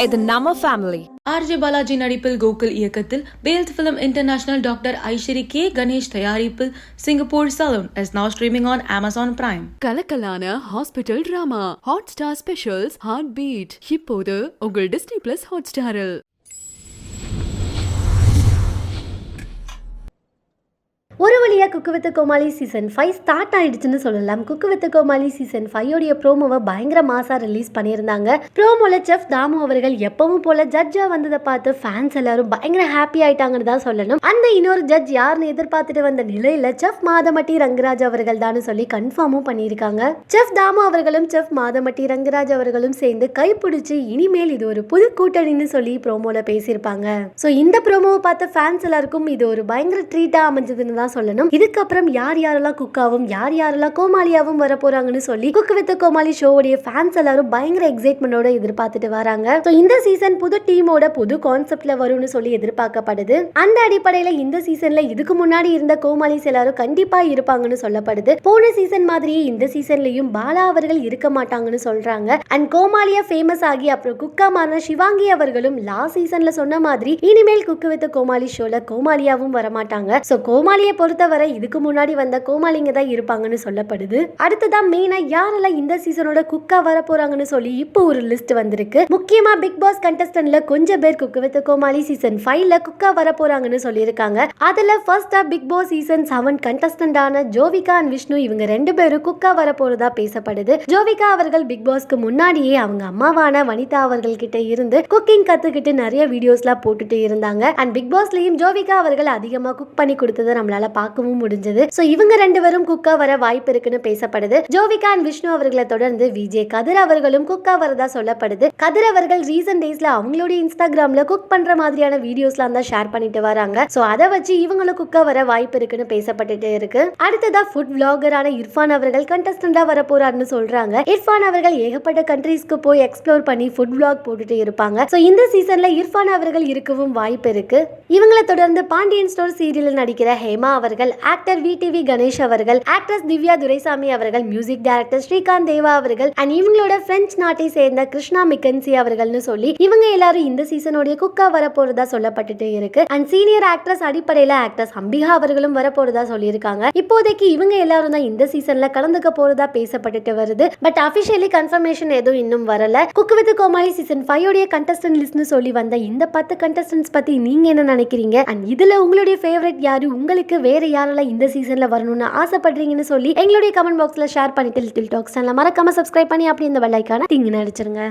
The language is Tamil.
இது நம்ம ஃபேமிலி. ஆர்ஜே பாலாஜி நடிப்பில் கோகுல் இயக்கத்தில் பேல்த் film international doctor Ishari K Ganesh தயாரிப்பில் Singapore saloon is now streaming on Amazon Prime. கலக்கலான hospital drama Hotstar specials heart beat இப்போது உங்கள் டிஸ்னி பிளஸ் ஹாட்ஸ்டாரில். ஒரு வழியாக cook with Comali season 5 start ஆயிடுச்சுன்னு சொல்லலாம். குக்கு வித் கோமாளி சீசன் 5 ப்ரோமோவை பயங்கர மாசா ரிலீஸ் பண்ணியிருந்தாங்க. ப்ரோமோல செஃப் தாமு அவர்கள் எப்பவும் போல ஜட்ஜா வந்ததை பார்த்து ஃபேன்ஸ் எல்லாரும் பயங்கர ஹாப்பி ஆயிட்டாங்கன்னு தான் சொல்லணும். அந்த இன்னொரு ஜட்ஜ் யாருன்னு எதிர்பார்த்துட்டு வந்த நிலையில செஃப் மாதமட்டி ரங்கராஜ் அவர்கள் தான் சொல்லி கன்ஃபார்மும் பண்ணியிருக்காங்க. செஃப் தாமு அவர்களும் செஃப் மாதமட்டி ரங்கராஜ் அவர்களும் சேர்ந்து கைப்பிடிச்சு இனிமேல் இது ஒரு புது கூட்டணின்னு சொல்லி ப்ரோமோல பேசியிருப்பாங்க. ஸோ இந்த ப்ரோமோவை பார்த்த ஃபேன்ஸ் எல்லாருக்கும் இது ஒரு பயங்கர ட்ரீட்டா அமைஞ்சதுன்னு தான் சொல்லணும். இதுக்கப்புறம் யார் யாரெல்லாம் குக்காவும் யார் யாரெல்லாம் கோமாளியாவும் வர போறாங்கன்னு சொல்லி குக் வித் கோமாளி ஷோவுடைய ஃபேன்ஸ் எல்லாரும் பயங்கர எக்ஸைட்மெண்டோட எதிர்பார்த்துட்டு வராங்க. ஸோ இந்த சீசன் புது டீமோட புது கான்செப்ட்ல வரும்னு சொல்லி எதிர்பார்க்கப்படுது. அந்த அடிப்படையில இந்த சீசன்ல இதுக்கு முன்னாடி இருந்த கோமாளிஸ் எல்லாரும் கண்டிப்பா இருப்பாங்கன்னு சொல்லப்படுது. போன சீசன் மாதிரியே இந்த சீசன்லயும் பாலா அவர்கள் இருக்க மாட்டாங்கன்னு சொல்றாங்க. அண்ட் கோமாளியா ஃபேமஸ் ஆகி அப்புறம் குக்கா மாறின சிவாங்கி அவர்களும் லாஸ்ட் சீசன்ல சொன்ன மாதிரி இனிமேல் குக் வித் கோமாளி ஷோல கோமாளியாவும் வரமாட்டாங்க. ஸோ கோமாளியை பொறுத்தவரை இதுக்கு முன்னாடி வந்த கோமாளிங்க தான் இருப்பாங்கன்னு சொல்லப்படுது. அடுத்ததான் மெயினா யாரெல்லாம் இந்த சீசனோட குக்கா வர போறாங்கன்னு சொல்லி இப்போ ஒரு லிஸ்ட் வந்திருக்கு. முக்கியமா பிக் பாஸ் கண்டஸ்டன்ட்ல கொஞ்சம் பேர் குக் வித் கோமாளி சீசன் 5ல குக்கா வர போறாங்கன்னு சொல்லியிருக்காங்க. அதுல ஃபர்ஸ்டா பிக் பாஸ் சீசன் 7 கண்டஸ்டன்டான ஜோவிகா அண்ட் விஷ்ணு இவங்க ரெண்டு பேரும் குக்கா வர போறதா பேசப்படுது. ஜோவிகா அவர்கள் பிக் பாஸ்க்கு முன்னாடியே அவங்க அம்மாவான வனிதா அவர்கள் கிட்ட இருந்து குக்கிங் கத்துக்கிட்டு நிறைய வீடியோஸ்லாம் போட்டுட்டு இருந்தாங்க. அண்ட் பிக் பாஸ்லயும் ஜோவிகா அவர்கள் அதிகமா குக் பண்ணி கொடுத்ததை நம்மளால பார்க்கவும் முடிஞ்சது. சோ இவங்க ரெண்டு பேரும் குக்கா வர வாய்ப்பு இருக்குன்னு பேசப்படுது. ஜோவிகா அண்ட் விஷ்ணு அவர்களை தொடர்ந்து விஜய் கதிர் அவர்களும் குக்கா வரதா சொல்லப்படுது. கதிர் அவர்கள் ரீசன்ட் டேஸ்ல அவங்களுடைய இன்ஸ்டாகிராம்ல குக் பண்ற மாதிரியான வீடியோஸ்லாம் தான் ஷேர் பண்ணிட்டு வராங்க. சோ அதை வச்சு இவங்களும் குக்கா வர வாய்ப்பு இருக்குன்னு பேசப்பட்டுட்டு இருக்கு. அடுத்ததா ஃபுட் விளாகரான இர்ஃபான் அவர்கள் கண்டஸ்டண்டா வர போறாருன்னு சொல்றாங்க. இர்ஃபான் அவர்கள் ஏகப்பட்ட கண்ட்ரீஸ்க்கு போய் எக்ஸ்ப்ளோர் பண்ணி ஃபுட் விளாக் போட்டுட்டு இருப்பாங்க. சோ இந்த சீசன்ல இர்ஃபான் அவர்கள் இருக்கவும் வாய்ப்பு இருக்கு. இவங்களை தொடர்ந்து பாண்டியன் ஸ்டோர் சீரியல் நடிக்கிற ஹேமா அவர்கள், ஆக்டர் விடிவி கணேஷ் அவர்கள், ஆக்ட்ரஸ் திவ்யா துரைசாமி அவர்கள், மியூசிக் டைரக்டர் ஸ்ரீகாந்த் தேவா அவர்கள் அண்ட் இவங்களோட பிரெஞ்சு நாட்டை சேர்ந்த கிருஷ்ணா மிக்கன்சி அவர்கள்னு சொல்லி இவங்க எல்லாரும் இந்த சீசனோட குக்கா வர போறதா சொல்லப்பட்டுட்டு இருக்கு. அண்ட் சீனியர் ஆக்ட்ரஸ் அடிப்படையில ஆக்ட்ரஸ் அம்பிகா அவர்களும் வர போறதா சொல்லியிருக்காங்க. இப்போதைக்கு இவங்க எல்லாரும் தான் இந்த சீசன்ல கலந்துக்க போறதா பேசப்பட்டுட்டு வருது. பட் அபிஷியலி கன்ஃபர்மேஷன் எதுவும் இன்னும் வரல. Cook with Comali season 5 contestant லிஸ்ட்னு சொல்லி வந்த இந்த 10 கண்டஸ்டன்ட்ஸ் பத்தி நீங்க என்ன நினைக்கிறீங்க? அண்ட் இதுல உங்களுடைய ஃபேவரட் யாரு? உங்களுக்கு வேற யாரெல்லாம் இந்த சீசன்ல வரணும்னு ஆசைப்படுறீங்கன்னு சொல்லி எங்களுடைய கமெண்ட் பாக்ஸ்ல ஷேர் பண்ணிட்டு லிட்டில் டாக்ஸ் சேனலை மறக்காம சப்ஸ்கிரைப் பண்ணி அப்படி இந்த பெல் ஐகானை டிங்னு அடிச்சிருங்க.